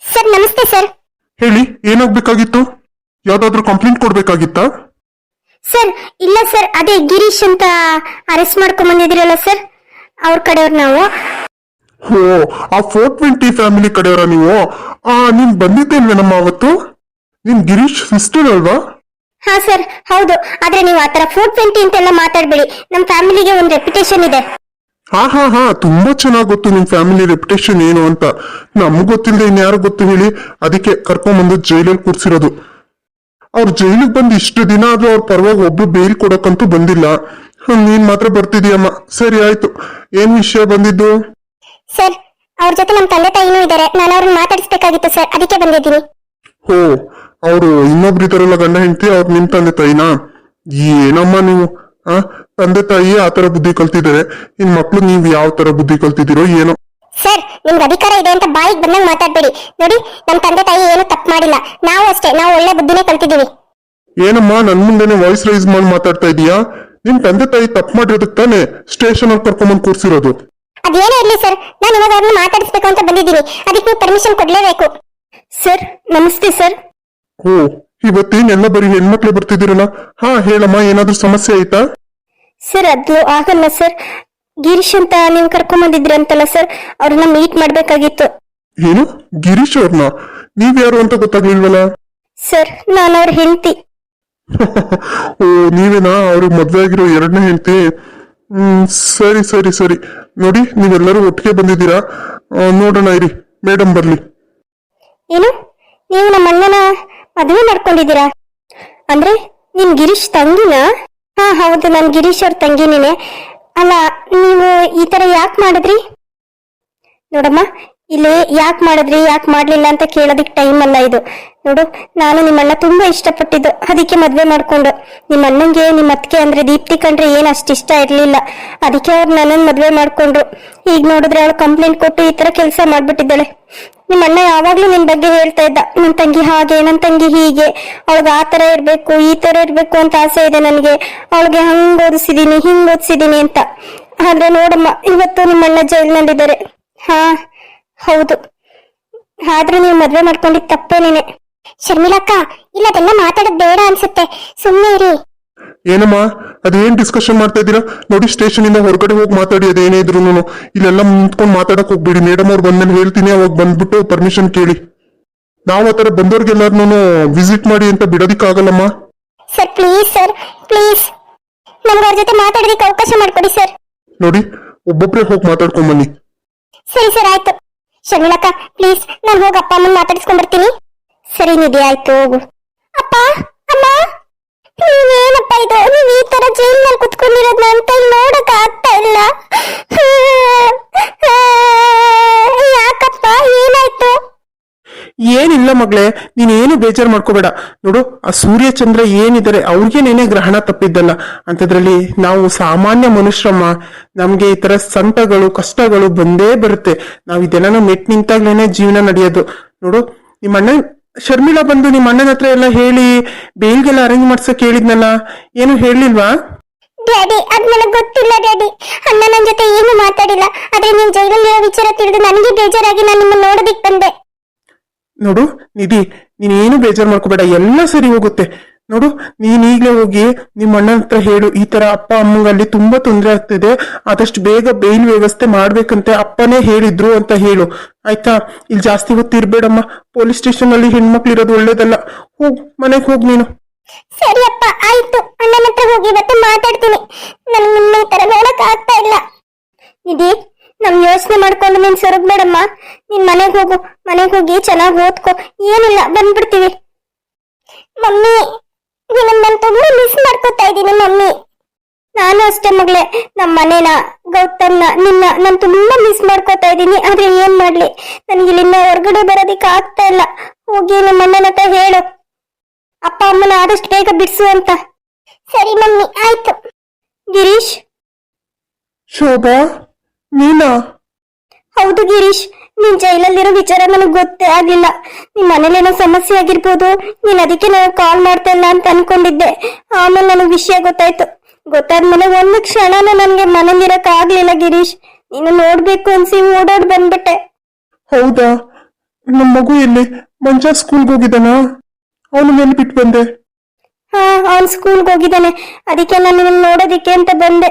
Sir ನಮಸ್ತೆ sir. ಹೇಳಿ, ಏನಾಗ್ಬೇಕಾಗಿತ್ತು? ಯಾವ್ದಾದ್ರು ಕಂಪ್ಲೇಂಟ್ ಕೊಡ್ಬೇಕಾಗಿತ್ತಾ? ಸರ್ ಇಲ್ಲ ಸರ್, ಅದೇ ಗಿರೀಶ್ ಅಂತ ಅರೆಸ್ಟ್ ಮಾಡ್ಕೊಂಡ್ ಬಂದಿದ್ದೀರಲ್ಲ ಸರ್, ಅವ್ರ ಕಡೆಯವ್ರು ನಾವು. ಓ, ಆ 420 ಫ್ಯಾಮಿಲಿ ಕಡೆಯವರ ನೀವು? ನೀನ್ ಬಂದಿದ್ದೇನ್ವೇನಮ್ಮ ಅವತ್ತು? ನೀನ್ ಗಿರೀಶ್ ಸಿಸ್ಟರ್ ಅಲ್ವಾ? ಹಾ ಸರ್ ಹೌದು, ಆದ್ರೆ ನೀವು ಆತರ 420 ಅಂತೆಲ್ಲ ಮಾತಾಡ್ಬೇಡಿ. ನಮ್ ಫ್ಯಾಮಿಲಿಗೆ ಒಂದು ರೆಪ್ಯುಟೇಷನ್ ಇದೆ. ಹಾ, ತುಂಬಾ ಚೆನ್ನಾಗ್ ಗೊತ್ತು ನಿಮ್ ಫ್ಯಾಮಿಲಿ ರೆಪ್ಯುಟೇಷನ್ ಏನು ಅಂತ. ನಮಗ್ ಗೊತ್ತಿಲ್ಲದೆ ಇನ್ಯಾರು ಗೊತ್ತು ಹೇಳಿ? ಅದಕ್ಕೆ ಕರ್ಕೊಂಡ್ಬಂದು ಜೈಲಲ್ಲಿ ಕೂರ್ಸಿರೋದು. ಅವ್ರು ಜೈಲಿಗೆ ಬಂದು ಇಷ್ಟು ದಿನ ಆದ್ರೂ ಅವ್ರ ಪರವಾಗಿ ಒಬ್ರು ಬೇಲ್ ಕೊಡಕ್ಕಂತೂ ಬಂದಿಲ್ಲ. ನೀನ್ ಮಾತ್ರ ಬರ್ತಿದೀಯಮ್ಮ. ಸರಿ ಆಯ್ತು, ಏನ್ ವಿಷಯ ಬಂದಿದ್ದು? ಸರ್ ಅವ್ರ ಜೊತೆ ನಮ್ ತಂದೆ ತಾಯಿನೂ ಇದ್ದಾರೆ, ನಾನು ಅವ್ರನ್ನ ಮಾತಾಡಿಸ್ಬೇಕಾಗಿತ್ತು ಸರ್, ಅದಕ್ಕೆ ಬಂದಿದ್ದೀನಿ. ಓ, ಅವರು ಇನ್ನೊಬ್ರು ಇದಾರಲ್ಲ ಗಂಡ ಹೆಂಡತಿ, ಅವ್ರು ನಿಮ್ ತಂದೆ ತಾಯಿನಾ? ಏನಮ್ಮ ನೀವು ತಂದೆ ತಾಯಿ ಆತರ ಬುದ್ಧಿ ಕಲ್ತಿದ್ದಾರೆ, ಇನ್ ಮಕ್ಳು ನೀವ್ ಯಾವ ತರ ಬುದ್ಧಿ ಕಲ್ತಿದ್ದೀರೋ ಏನೋ. ಸರ್ ನಿಮ್ಗೆ ಅಧಿಕಾರ ಇದೆ ಅಂತ ಬಾಯಿಗೆ ಬಂದಂಗ್ ಮಾತಾಡ್ಬೇಡಿ. ನೋಡಿ, ನಮ್ ತಂದೆ ತಾಯಿ ಏನು ತಪ್ಪು ಮಾಡಿಲ್ಲ, ನಾವು ಅಷ್ಟೇ, ನಾವು ಒಳ್ಳೆ ಬುದ್ಧಿನೇ ಕಲ್ತಿದ್ದೀವಿ. ಏನಮ್ಮ ನನ್ ಮುಂದೆನೆ ವಾಯ್ಸ್ ರೈಸ್ ಮಾಡಿ ಮಾತಾಡ್ತಾ ಇದೀಯಾ? ನಿಮ್ ತಂದೆ ತಾಯಿ ತಪ್ಪು ಮಾಡಿರೋದಕ್ಕೆ ತಾನೇ ಸ್ಟೇಷನ್ ಅಲ್ಲಿ ಕರ್ಕೊಂಡ್ಬಂದ್ ಕೂರ್ಸಿರೋದು. ಅದೇನೇ ಇರ್ಲಿ ಸರ್, ನಾನು ಇವಾಗ ಅವ್ರನ್ನ ಮಾತಾಡಿಸ್ಬೇಕು ಅಂತ ಬಂದಿದ್ದೀನಿ, ಅದಕ್ಕೆ ನೀವು ಪರ್ಮಿಷನ್ ಕೊಡ್ಲೇಬೇಕು. ಸರ್ ನಮಸ್ತೆ ಸರ್. ಓ, ಇವತ್ತೇನೆಲ್ಲ ಬರೀ ಹೆಣ್ಮಕ್ಳೆ ಬರ್ತಿದ್ದೀರಲ್ಲ? ಹೇಳಮ್ಮ, ಏನಾದ್ರೂ ಸಮಸ್ಯೆ ಆಯ್ತಾ? ಸರ್ ಅದು ಆಗಲ್ಲ ಸರ್, ಗಿರೀಶ್ ಅಂತ ನೀವು ಕರ್ಕೊಂಡ್ ಬಂದಿದ್ರಿ ಅಂತಲ್ಲ ಸರ್, ಅವ್ರನ್ನ ಮೀಟ್ ಮಾಡ್ಬೇಕಾಗಿತ್ತು. ಏನು, ಗಿರೀಶ್ ಅವ್ರನ್ನ? ನೀವ್ಯಾರು ಅಂತ ಗೊತ್ತಾಗ್ಲಿಲ್ವಲ್ಲ? ಸರ್ ನಾನು ಅವ್ರ ಹೆಂಡತಿ. ಓ, ನೀವೇನಾ ಅವ್ರಿಗೆ ಮದ್ವೆ ಆಗಿರೋ ಎರಡನೇ ಹೆಂಡತಿ? ಸರಿ ಸರಿ ಸರಿ. ನೋಡಿ, ನೀವೆಲ್ಲರೂ ಒಟ್ಟಿಗೆ ಬಂದಿದ್ದೀರಾ. ನೋಡೋಣ ಇರಿ, ಮೇಡಮ್ ಬರ್ಲಿ. ಏನು, ನೀವು ನಮ್ಮ ಅಣ್ಣನ ಮದುವೆ ಮಾಡ್ಕೊಂಡಿದ್ದೀರಾ? ಅಂದ್ರೆ ನಿಮ್ ಗಿರೀಶ್ ತಂಗಿನಾ? ಹಾ ಹೌದು, ನಾನು ಗಿರೀಶ್ ಅವ್ರ ತಂಗಿನೇ. ಅಲ್ಲ, ನೀವು ಈ ತರ ಯಾಕೆ ಮಾಡಿದ್ರಿ? ನೋಡಮ್ಮ, ಇಲ್ಲಿ ಯಾಕೆ ಮಾಡಿದ್ರಿ ಯಾಕೆ ಮಾಡ್ಲಿಲ್ಲ ಅಂತ ಕೇಳೋದಕ್ಕೆ ಟೈಮ್ ಅಲ್ಲ ಇದು. ನೋಡು, ನಾನು ನಿಮ್ಮ ಅಣ್ಣ ತುಂಬಾ ಇಷ್ಟಪಟ್ಟಿದ್ದು, ಅದಕ್ಕೆ ಮದ್ವೆ ಮಾಡ್ಕೊಂಡು. ನಿಮ್ಮ ಅಣ್ಣಂಗೆ ನಿಮ್ಮ ಅತ್ತಿಗೆ ಅಂದ್ರೆ ದೀಪ್ತಿ ಕಂಡ್ರೆ ಏನ್ ಅಷ್ಟು ಇಷ್ಟ ಇರ್ಲಿಲ್ಲ, ಅದಕ್ಕೆ ಅವ್ರು ನನ್ನನ್ನು ಮದ್ವೆ ಮಾಡ್ಕೊಂಡ್ರು. ಈಗ ನೋಡಿದ್ರೆ ಅವಳು ಕಂಪ್ಲೇಂಟ್ ಕೊಟ್ಟು ಈ ತರ ಕೆಲಸ ಮಾಡ್ಬಿಟ್ಟಿದ್ದಾಳೆ. ನಿಮ್ಮ ಅಣ್ಣ ಯಾವಾಗ್ಲೂ ನಿನ್ ಬಗ್ಗೆ ಹೇಳ್ತಾ ಇದ್ದ, ನನ್ ತಂಗಿ ಹಾಗೆ, ನನ್ ತಂಗಿ ಹೀಗೆ, ಅವಳಿಗೆ ಆ ತರ ಇರ್ಬೇಕು ಈ ತರ ಇರ್ಬೇಕು ಅಂತ ಆಸೆ ಇದೆ ನನಗೆ, ಅವಳಿಗೆ ಹಂಗ್ ಓದಿಸಿದೀನಿ ಹಿಂಗ್ ಓದಿಸಿದೀನಿ ಅಂತ. ಆದ್ರೆ ನೋಡಮ್ಮ, ಇವತ್ತು ನಿಮ್ಮ ಅಣ್ಣ ಜೈಲ್ನಲ್ಲಿದ್ದಾರೆ. ಹಾ ಹೌದು, ಆದ್ರೂ ನೀವು ಮದ್ವೆ ಮಾಡ್ಕೊಂಡಿದ್ ತಪ್ಪೇನೇನೆ. ಶರ್ಮಿಳಕ್ಕ, ಇಲ್ಲ ಅದೆಲ್ಲ ಮಾತಾಡೋದ್ ಬೇಡ ಅನ್ಸುತ್ತೆ, ಸುಮ್ಮನೆ ಇರಿ. ಏನಮ್ಮ, ಅದೇನ್ ಡಿಸ್ಕಷನ್ ಮಾಡ್ತಾ ಇದ್ದೀರಾ? ನೋಡಿ, ಸ್ಟೇಷನ್ ಇಂದ ಹೊರಗಡೆ ಹೋಗಿ ಮಾತಾಡಿ. ಅದೇನೇ ಇದ್ರು ಇಲ್ಲೆಲ್ಲ ನಿಂತ್ಕೊಂಡು ಮಾತಾಡಕ್ ಹೋಗ್ಬೇಡಿ. ಮೇಡಮ್ ಅವ್ರು ಬಂದ್ಮೇಲೆ ಹೇಳ್ತೀನಿ, ಅವಾಗ ಬಂದ್ಬಿಟ್ಟು ಪರ್ಮಿಷನ್ ಕೇಳಿ. ನಾವು ಆತರ ಬಂದವ್ರಿಗೆಲ್ಲಾರು ವಿಸಿಟ್ ಮಾಡಿ ಅಂತ ಬಿಡೋದಿಕ್ಕಾಗಲ್ಲಮ್ಮ. ಸರ್ ಪ್ಲೀಸ್, ಸರ್ ಪ್ಲೀಸ್, ನಮ್ಗೆ ಅವ್ರ ಜೊತೆ ಮಾತಾಡೋದಕ್ಕೆ ಅವಕಾಶ ಮಾಡ್ಕೊಡಿ ಸರ್. ನೋಡಿ, ಒಬ್ಬೊಬ್ರೆ ಹೋಗಿ ಮಾತಾಡ್ಕೊಂಡ್ ಬನ್ನಿ. ಸರಿ ಸರ್ ಆಯ್ತು. ಶರ್ಮಿಳಕ್ಕ ಪ್ಲೀಸ್, ನಾನು ಹೋಗಿ ಅಪ್ಪ ಅಮ್ಮನ ಮಾತಾಡಿಸ್ಕೊಂಡ್ ಬರ್ತೀನಿ. ಸರಿ ನಿಧಿ, ಆಯ್ತು ಹೋಗು. ಅಪ್ಪ ಅಮ್ಮ, ನೀವೇನಪ್ಪ ಇದು, ನೀವು ಈ ತರ ಜೈಲ್ನಲ್ಲಿ ಕುತ್ಕೊಂಡಿರೋದ್ ನನ್ನ ಕೈ ನೋಡಕ್ ಆಗ್ತಾ ಇಲ್ಲ. ಯಾಕಪ್ಪ, ಏನಾಯ್ತು? ಏನಿಲ್ಲ ಮಗಳೇ, ನೀನೇನು ಬೇಜಾರು ಮಾಡ್ಕೋಬೇಡ. ನೋಡು, ಆ ಸೂರ್ಯ ಚಂದ್ರ ಏನಿದ್ದಾರೆ ಅವ್ರಿಗೇನೇನೆ ಗ್ರಹಣ ತಪ್ಪಿದ್ದಲ್ಲ ಅಂತದ್ರಲ್ಲಿ ನಾವು ಸಾಮಾನ್ಯ ಮನುಷ್ಯರಮ್ಮ. ನಮ್ಗೆ ಈ ತರ ಸಂಕಟಗಳು ಕಷ್ಟಗಳು ಬಂದೇ ಬರುತ್ತೆ. ನಾವ್ ಇದೆಲ್ಲ ಮೆಟ್ ನಿಂತಾಗ್ಲೇನೆ ಜೀವನ ನಡೆಯೋದು. ನೋಡು, ನಿಮ್ಮ ಅಣ್ಣ ಶರ್ಮಿಳಾ ಬಂದು ನಿಮ್ಮ ಅಣ್ಣನ ಹತ್ರ ಎಲ್ಲ ಹೇಳಿ ಬೇಲ್ಗೆಲ್ಲ ಅರೇಂಜ್ ಮಾಡ್ಸಕ್ ಹೇಳಿದ್ನಲ್ಲ, ಏನು ಹೇಳಿಲ್ವಾ? ಡ್ಯಾಡಿ, ಅದ್ ನನಗೆ ಗೊತ್ತಿಲ್ಲ ಡ್ಯಾಡಿ. ಅಣ್ಣ ನನ್ನ ಜೊತೆ ಏನು ಮಾತಾಡಿಲ್ಲ, ಆದ್ರೆ ನೀವು ಜೈಲಲ್ಲಿರೋ ವಿಚಾರ ತಿಳಿದು ನನಗೆ ಬೇಜಾರಾಗಿ ನಾನು ನಿಮ್ಮನ್ನ ನೋಡೋದಿಕ್ ಬಂದೆ. ನೋಡು ನಿಧಿ, ನೀನೇನು ಬೇಜಾರು ಮಾಡ್ಕೋಬೇಡ, ಎಲ್ಲ ಸರಿ ಹೋಗುತ್ತೆ. ನೋಡು, ನೀನ್ ಈಗ್ಲೇ ಹೋಗಿ ನಿಮ್ಮ ಅಣ್ಣನ ಹತ್ರ ಹೇಳು, ಈ ತರ ಅಪ್ಪ ಅಮ್ಮಂಗಲ್ಲಿ ತುಂಬಾ ತೊಂದರೆ ಆಗ್ತಿದೆ, ಆದಷ್ಟು ಬೇಗ ಬೇಲ್ ವ್ಯವಸ್ಥೆ ಮಾಡ್ಬೇಕಂತೆ ಅಪ್ಪನೇ ಹೇಳಿದ್ರು ಅಂತ ಹೇಳು, ಆಯ್ತಾ? ಇಲ್ಲಿ ಜಾಸ್ತಿ ಹೊತ್ತು ಇರ್ಬೇಡಮ್ಮ, ಪೊಲೀಸ್ ಸ್ಟೇಷನ್ ಅಲ್ಲಿ ಹೆಣ್ಮಕ್ಳು ಇರೋದು ಒಳ್ಳೇದಲ್ಲ. ಹೋಗ್ ಮನೆಗೆ ಹೋಗ್ ನೀನು. ಸರಿ ಅಪ್ಪ, ಆಯ್ತು. ಅಣ್ಣನ ಹತ್ರ ಹೋಗಿ ಇವತ್ತು ಮಾತಾಡ್ತೀನಿ. ನನ್ಗೆ ನಿಮ್ಮ ಈ ತರ ನೋಡಕ್ ಆಗ್ತಾ ಇಲ್ಲ. ನಿಧಿ, ನಮ್ ಯೋಚನೆ ಮಾಡ್ಕೊಂಡು ನೀನ್ ಸೊರಗ್ಬೇಡಮ್ಮ. ನೀನ್ ಮನೆಗ್ ಹೋಗು, ಮನೆಗ್ ಹೋಗಿ ಚೆನ್ನಾಗಿ ಓದ್ಕೊ. ಏನಿಲ್ಲ, ಬಂದ್ಬಿಡ್ತೀವಿ. ಮಮ್ಮಿ, ನಾನು ತುಂಬಾ ಮಿಸ್ ಮಾಡ್ಕೊತಾ ಇದ್ದೀನಿ ಮಮ್ಮಿ. ನಾನು ಅಷ್ಟೇ ಮಗಳೇ, ನಮ್ಮ ಮನೇನ, ಗೌತಮ್ನ, ನಿನ್ನ ನಾನು ತುಂಬಾ ಮಿಸ್ ಮಾಡ್ಕೊತಾ ಇದ್ದೀನಿ. ಆದ್ರೆ ಏನ್ ಮಾಡ್ಲಿ, ನನ್ಗೆ ಇಲ್ಲಿಂದ ಹೊರಗಡೆ ಬರೋದಿಕ್ಕೆ ಆಗ್ತಾ ಇಲ್ಲ. ಹೋಗಿ ನಿಮ್ಮ ಅಣ್ಣನ ಹತ್ರ ಹೇಳು, ಅಪ್ಪ ಅಮ್ಮನ ಆದಷ್ಟು ಬೇಗ ಬಿಡಿಸು ಅಂತ. ಸರಿ ಮಮ್ಮಿ, ಆಯ್ತು. ಗಿರೀಶ್. ಶೋಭಾ, ನೀನಾ? ಹೌದು ಗಿರೀಶ್, ನೀನ್ ಜೈಲಲ್ಲಿರೋ ವಿಚಾರ ನನಗೆ ಗೊತ್ತೇ ಆಗಿಲ್ಲ. ನಿಮ್ ಮನೇಲೇನೋ ಸಮಸ್ಯೆ ಆಗಿರ್ಬೋದು, ನೀನ್ ಅದಕ್ಕೆ ನಾನು ಕಾಲ್ ಮಾಡ್ತಾ ಇಲ್ಲ ಅಂತ ಅನ್ಕೊಂಡಿದ್ದೆ. ಆಮೇಲೆ ನನಗೆ ವಿಷಯ ಗೊತ್ತಾಯ್ತು. ಗೊತ್ತಾದ್ಮೇಲೆ ಒಂದು ಕ್ಷಣನೂ ನನ್ಗೆ ಮನೇಲಿರಕ್ ಆಗ್ಲಿಲ್ಲ ಗಿರೀಶ್. ನೀನು ನೋಡ್ಬೇಕು ಅನ್ಸಿ ಓಡಾಡ್ ಬಂದ್ಬಿಟ್ಟೆ. ಹೌದಾ? ನಮ್ಮ ಮಗು ಎಲ್ಲಿ? ಮಂಜ ಸ್ಕೂಲ್ಗೆ ಹೋಗಿದ್ದಾನ? ಅವನು ಮೇಲೆ ಬಿಟ್ಟು ಬಂದೆ. ಹಾ, ಅವ್ನ್ ಸ್ಕೂಲ್ಗೆ ಹೋಗಿದ್ದಾನೆ. ಅದಕ್ಕೆ ನಾನು ನಿನ್ನ ನೋಡೋದಿಕ್ಕೆ ಅಂತ ಬಂದೆ.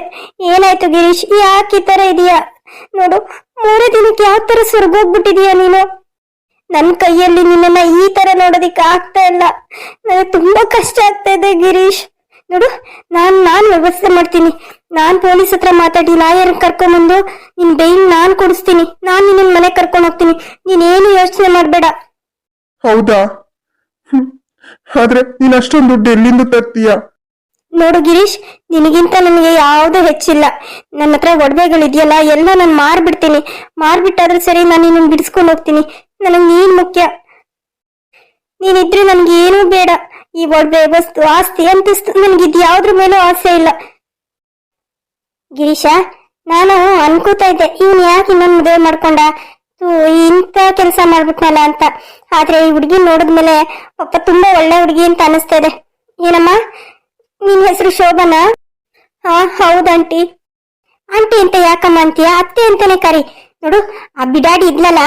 ಏನಾಯ್ತು ಗಿರೀಶ್, ಯಾಕೆ ಈ ತರ ಇದೀಯಾ? ನೋಡು, 3 ದಿನಕ್ಕೆ ಯಾವ ತರ ಸ್ವರ್ಗೋಗ್ಬಿಟ್ಟಿದೀಯ ನೀನು. ನನ್ ಕೈಯಲ್ಲಿ ನಿನ್ನನ್ನ ಈ ತರ ನೋಡೋದಿಕ್ಕೆ ಆಗ್ತಾ ಇಲ್ಲ. ನನಗೆ ತುಂಬಾ ಕಷ್ಟ ಆಗ್ತಾ ಇದೆ ಗಿರೀಶ್. ನೋಡು, ನಾನ್ ವ್ಯವಸ್ಥೆ ಮಾಡ್ತೀನಿ. ನಾನ್ ಪೊಲೀಸ್ ಹತ್ರ ಮಾತಾಡಿ ಲಾಯರ್ ಕರ್ಕೊಂಬಂದು ನಿನ್ ಬೇಲ್ ನಾನ್ ಕೊಡಿಸ್ತೀನಿ. ನಾನ್ ನಿನ್ನ ಮನೆ ಕರ್ಕೊಂಡು ಹೋಗ್ತೀನಿ. ನೀನೇನು ಯೋಚನೆ ಮಾಡ್ಬೇಡ. ಹೌದಾ? ಆದ್ರೆ ನೀನ್ ಅಷ್ಟೊಂದು ದುಡ್ಡು ಎಲ್ಲಿಂದ ತರ್ತೀಯ? ನೋಡು ಗಿರೀಶ್, ನಿನಗಿಂತ ನನಗೆ ಯಾವ್ದು ಹೆಚ್ಚಿಲ್ಲ. ನನ್ನ ಹತ್ರ ಒಡವೆಗಳಿದೆಯಲ್ಲ, ಎಲ್ಲ ನಾನು ಮಾರ್ಬಿಟ್ಟಾದ್ರೂ ಸರಿ, ನಾನು ನಿನ್ನ ಬಿಡಿಸ್ಕೊಂಡು ಹೋಗ್ತೀನಿ. ನನಗ್ ನೀನ್ ಮುಖ್ಯ. ನೀನಿದ್ರೆ ನನ್ಗೆ ಏನೂ ಬೇಡ. ಈ ಒಡವೆ, ವಸ್ತು, ಆಸ್ತಿ, ಅಂತಸ್ತು, ನನ್ಗಿದ್ ಯಾವ್ದ್ರ ಮೇಲೂ ಆಸೆ ಇಲ್ಲ. ಗಿರೀಶ, ನಾನು ಅನ್ಕೋತಾ ಇದ್ದೆ, ಇವನ್ ಯಾಕೆ ಇನ್ನೊಂದು ಮದುವೆ ಮಾಡ್ಕೊಂಡ, ಇಂಥ ಕೆಲಸ ಮಾಡ್ಬಿಟ್ನಲ್ಲ ಅಂತ. ಆದ್ರೆ ಈ ಹುಡುಗಿ ನೋಡಿದ್ಮೇಲೆ ಪಾಪ ತುಂಬಾ ಒಳ್ಳೆ ಹುಡುಗಿ ಅಂತ ಅನಿಸ್ತಾ ಇದೆ. ಏನಮ್ಮ, ನಿನ್ ಹೆಸರು ಶೋಭನಾ? ಹಾ, ಹೌದು ಆಂಟಿ. ಆಂಟಿ ಅಂತ ಯಾಕಮ್ಮ ಅಂತೀಯ? ಅತ್ತೆ ಅಂತಾನೆ ಕರಿ. ನೋಡು, ಆ ಬಿಡಾಡಿ ಇದ್ಲಲ್ಲ,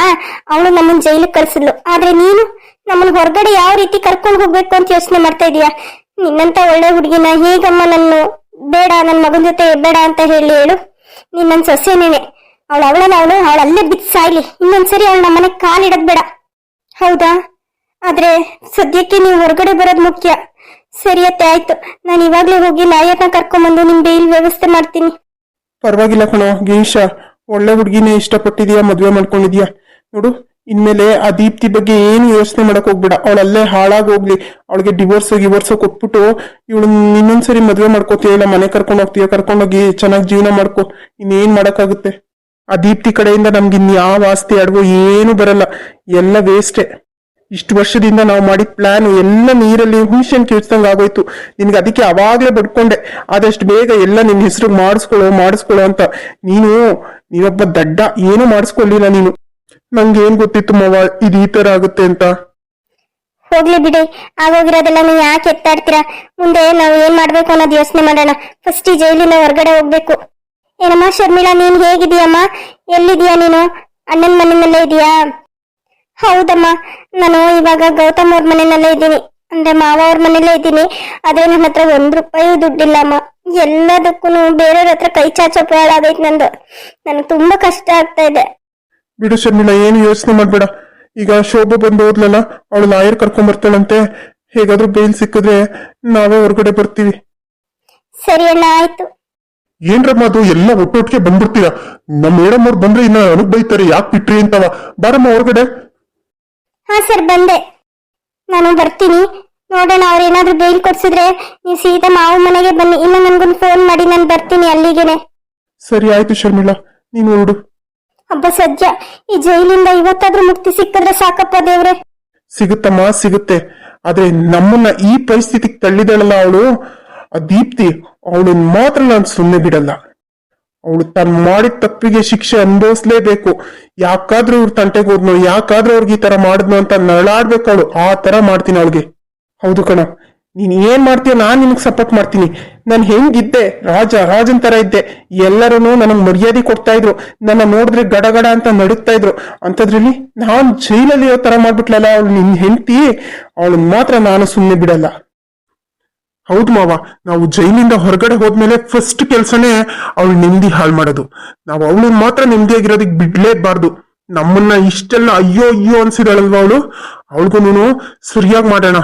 ಅವಳು ನಮ್ಮನ್ ಜೈಲಿಗೆ ಕಳ್ಸಿದ್ಲು. ಆದ್ರೆ ನೀನು ನಮ್ಮನ್ ಹೊರಗಡೆ ಯಾವ ರೀತಿ ಕರ್ಕೊಂಡು ಹೋಗ್ಬೇಕು ಅಂತ ಯೋಚನೆ ಮಾಡ್ತಾ ಇದೀಯ. ನಿನ್ನಂತ ಒಳ್ಳೆ ಹುಡುಗಿನ ಹೇಗಮ್ಮ ನನ್ನ ಬೇಡ, ನನ್ನ ಮಗನ ಜೊತೆ ಬೇಡ ಅಂತ ಹೇಳು. ನೀನ್ ನನ್ ಸೊಸೆನೇನೆ. ಅವಳು ಅಲ್ಲೇ ಬಿದ್ದು ಸಾಯ್ಲಿ. ಇನ್ನೊಂದ್ಸರಿ ಅವಳು ನಮ್ಮನೆ ಕಾಲಿಡದ್ ಬೇಡ. ಹೌದಾ? ಆದ್ರೆ ಸದ್ಯಕ್ಕೆ ನೀವು ಹೊರಗಡೆ ಬರೋದ್ ಮುಖ್ಯ. ಸರಿಯತ್ತೆ, ಆಯ್ತು. ನಾನು ಇವಾಗ್ಲೇ ಹೋಗಿ ಲಾಯರ್ನ ಕರ್ಕೊಂಡ್ಬಂದು ನಿಮ್ ಬೇಲ್ ವ್ಯವಸ್ಥೆ ಮಾಡ್ತೀನಿ. ಪರವಾಗಿಲ್ಲ ಕಣೋ ಗಿರೀಶ, ಒಳ್ಳೆ ಹುಡುಗಿನೇ ಇಷ್ಟಪಟ್ಟಿದ್ಯಾ, ಮದ್ವೆ ಮಾಡ್ಕೊಂಡಿದ್ಯಾ. ನೋಡು, ಇನ್ಮೇಲೆ ಆ ದೀಪ್ತಿ ಬಗ್ಗೆ ಏನು ಯೋಚನೆ ಮಾಡಕ್ ಹೋಗ್ಬೇಡ. ಅವಳಲ್ಲೇ ಹಾಳಾಗೋಗ್ಲಿ. ಅವಳಿಗೆ ಡಿವೋರ್ಸೋ ಕೊಟ್ಬಿಟ್ಟು ಇವಳು ಇನ್ನೊಂದ್ಸರಿ ಮದ್ವೆ ಮಾಡ್ಕೋತೀಯ, ಇಲ್ಲ ಮನೆ ಕರ್ಕೊಂಡು ಹೋಗ್ತೀಯ, ಕರ್ಕೊಂಡೋಗಿ ಚೆನ್ನಾಗಿ ಜೀವನ ಮಾಡ್ಕೊ. ಇನ್ನೇನ್ ಮಾಡಕ್ಕಾಗುತ್ತೆ? ಆ ದೀಪ್ತಿ ಕಡೆಯಿಂದ ನಮ್ಗೆ ಇನ್ಯಾವ ಆಸ್ತಿ ಅಡ್ಗೋ ಏನು ಬರಲ್ಲ, ಎಲ್ಲ ವೇಸ್ಟೇ. ಇಷ್ಟು ವರ್ಷದಿಂದ ನಾವು ಮಾಡಿದ ಪ್ಲಾನ್ ಎಲ್ಲ ನೀರಲ್ಲಿ ಹುಣಸೆನ್ ಕಿಡ್ಸ್ದಂಗ್ ಆಗೋಯ್ತು. ನಿನ್ಗೆ ಅದಕ್ಕೆ ಅವಾಗ್ಲೇ ಬಡ್ಕೊಂಡೆ, ಆದಷ್ಟು ಬೇಗ ಎಲ್ಲ ನಿನ್ ಹೆಸರು ಮಾಡಿಸ್ಕೊಳ್ಳೋ ಅಂತ. ನೀನೊಬ್ಬ ದಡ್ಡ, ಏನು ಮಾಡಿಸ್ಕೊಳ್ಳಿಲ್ಲ ನೀನು. ನಂಗೆ ಏನ್ ಗೊತ್ತಿತ್ತು ಮವ, ಇದು ಈ ತರ ಆಗುತ್ತೆ ಅಂತ. ಹೋಗ್ಲಿ ಬಿಡಿ, ಆಗೋಗಿರೋದೆಲ್ಲ ನೀವು ಯಾಕೆ ಎತ್ತಾಡ್ತೀರಾ? ಮುಂದೆ ನಾವು ಏನ್ ಮಾಡ್ಬೇಕು ಅನ್ನೋದು ಯೋಚನೆ ಮಾಡೋಣ. ಫಸ್ಟ್ ಈ ಜೈಲಿನ ಹೊರಗಡೆ ಹೋಗ್ಬೇಕು. ಏನಮ್ಮ ಶರ್ಮಿಳಾ, ನೀನ್ ಹೇಗಿದೀಯಮ್ಮ? ಎಲ್ಲಿದೀಯಾ ನೀನು? ಅಣ್ಣನ ಮನೆಯಲ್ಲೇ ಇದೀಯಾ? ಹೌದಮ್ಮ, ನಾನು ಇವಾಗ ಗೌತಮ್ ಅವ್ರ ಮನೆಯಲ್ಲೇ ಇದ್ದೀನಿ. ಅಂದ್ರೆ ಮಾವ ಅವ್ರ ಮನೆಯಲ್ಲೇ ಇದ್ದೀನಿ. ಆದ್ರೆ ನನ್ನ ಹತ್ರ ₹1 ದುಡ್ಡಿಲ್ಲಮ್ಮ. ಎಲ್ಲದಕ್ಕೂ ಬೇರೆಯವ್ರ ಹತ್ರ ಕೈ ಚಾಚೋ ಆಗೈತೆ ನಂದು. ನನಗೆ ತುಂಬಾ ಕಷ್ಟ ಆಗ್ತಾ ಇದೆ. ಬಿಡು ಶರ್ಮಿಳಾ, ಏನು ಯೋಚನೆ ಮಾಡ್ಬೇಡ. ಈಗ ಶೋಭಾ ಬಂದು ಹೋದ್ಲಲ್ಲ, ಅವಳು ಲಾಯರ್ ಕರ್ಕೊಂಡ್ ಬರ್ತಾಳಂತೆ. ಹೇಗಾದ್ರೂ ಬೇಲ್ ಸಿಕ್ಕಿದ್ರೆ ನಾವೇ ಹೊರಗಡೆ ಬರ್ತೀವಿ. ಸರಿ ಅಣ್ಣ, ಆಯ್ತು. ಏನ್ರಮ್ಮ ಅದು ಎಲ್ಲ ಒಟ್ಟೊಟ್ಟಿಗೆ ಬಂದ್ಬಿಡ್ತೀರಾ? ನಮ್ಮ ಮೇಡಮ್ ಅವ್ರು ಬಂದ್ರೆ ಇನ್ನ ನನಗ್ ಬೈತಾರೆ, ಯಾಕೆ ಬಿಟ್ರಿ ಅಂತವ. ಬಾರಮ್ಮ ಹೊರಗಡೆ. ಹಾ ಸರ್, ಬಂದೆ. ನಾನು ಬರ್ತೀನಿ. ನೋಡೋಣ, ಅವ್ರು ಏನಾದ್ರು ಬೇಲ್ ಕೊಡ್ಸಿದ್ರೆ ನೀವು ಸೀದಾ ಮಾವ ಮನೆಗೆ ಬನ್ನಿ. ಇಲ್ಲ ನನ್ಗೊಂದು ಫೋನ್ ಮಾಡಿ, ನಾನು ಬರ್ತೀನಿ ಅಲ್ಲಿಗೆನೆ. ಸರಿ ಆಯ್ತು ಶರ್ಮಿಳಾ, ನೀನು ಹೊರಡು. ಹಬ್ಬ ಸದ್ಯ ಈ ಜೈಲಿಂದ ಇವತ್ತಾದ್ರೂ ಮುಕ್ತಿ ಸಿಕ್ಕಿದ್ರೆ ಸಾಕಪ್ಪ ದೇವ್ರೆ. ಸಿಗುತ್ತಮ್ಮ, ಸಿಗುತ್ತೆ. ಆದ್ರೆ ನಮ್ಮನ್ನ ಈ ಪರಿಸ್ಥಿತಿಗೆ ತಳ್ಳಿದಳಲ್ಲ ಅವಳು, ಆ ದೀಪ್ತಿ, ಅವಳನ್ನ ಮಾತ್ರ ನಾನು ಸುಮ್ಮನೆ ಬಿಡಲ್ಲ. ಅವಳು ತಾನು ಮಾಡಿದ ತಪ್ಪಿಗೆ ಶಿಕ್ಷೆ ಅನುಭವಿಸ್ಲೇಬೇಕು. ಯಾಕಾದ್ರೂ ಇವ್ರ ತಂಟೆಗೆ ಹೋದ್ನೋ, ಯಾಕಾದ್ರೂ ಅವ್ರಿಗೆ ಈ ತರ ಮಾಡಿದ್ನೋ ಅಂತ ನರಳಾಡ್ಬೇಕು ಅವಳು. ಆ ತರ ಮಾಡ್ತೀನಿ ಅವಳಿಗೆ. ಹೌದು ಕಣ, ನೀನ್ ಏನ್ ಮಾಡ್ತೀಯ ನಾನ್ ನಿನಗ್ ಸಪೋರ್ಟ್ ಮಾಡ್ತೀನಿ. ನಾನು ಹೆಂಗಿದ್ದೆ, ರಾಜನ್ ತರ ಇದ್ದೆ. ಎಲ್ಲರೂ ನನಗ್ ಮರ್ಯಾದೆ ಕೊಡ್ತಾ ಇದ್ರು, ನನ್ನ ನೋಡಿದ್ರೆ ಗಡಗಡ ಅಂತ ನಡುಗ್ತಾ ಇದ್ರು. ಅಂತದ್ರಲ್ಲಿ ನಾನ್ ಜೈಲಲ್ಲಿ ಇರೋ ತರ ಮಾಡ್ಬಿಟ್ಲಲ್ಲ ಅವಳು, ನಿನ್ ಹೆಂಡತಿ. ಅವಳನ್ನ ಮಾತ್ರ ನಾನು ಸುಮ್ಮನೆ ಬಿಡಲ್ಲ. ಹೌದು ಮಾವ, ನಾವು ಜೈಲಿಂದ ಹೊರಗಡೆ ಹೋದ್ಮೇಲೆ ಫಸ್ಟ್ ಕೆಲ್ಸನೇ ಅವಳು ನೆಮ್ಮದಿ ಹಾಳು ಮಾಡೋದು. ನಾವು ಅವಳನ್ನ ಮಾತ್ರ ನೆಮ್ಮದಿಯಾಗಿರೋದಕ್ಕೆ ಬಿಡ್ಲೇಬಾರ್ದು. ನಮ್ಮನ್ನ ಇಷ್ಟೆಲ್ಲ ಅಯ್ಯೋ ಅಯ್ಯೋ ಅನ್ಸಿದಾಳಲ್ವ ಅವಳು, ಅವಳಿಗೂ ಸರಿಯಾಗಿ ಮಾಡೋಣ.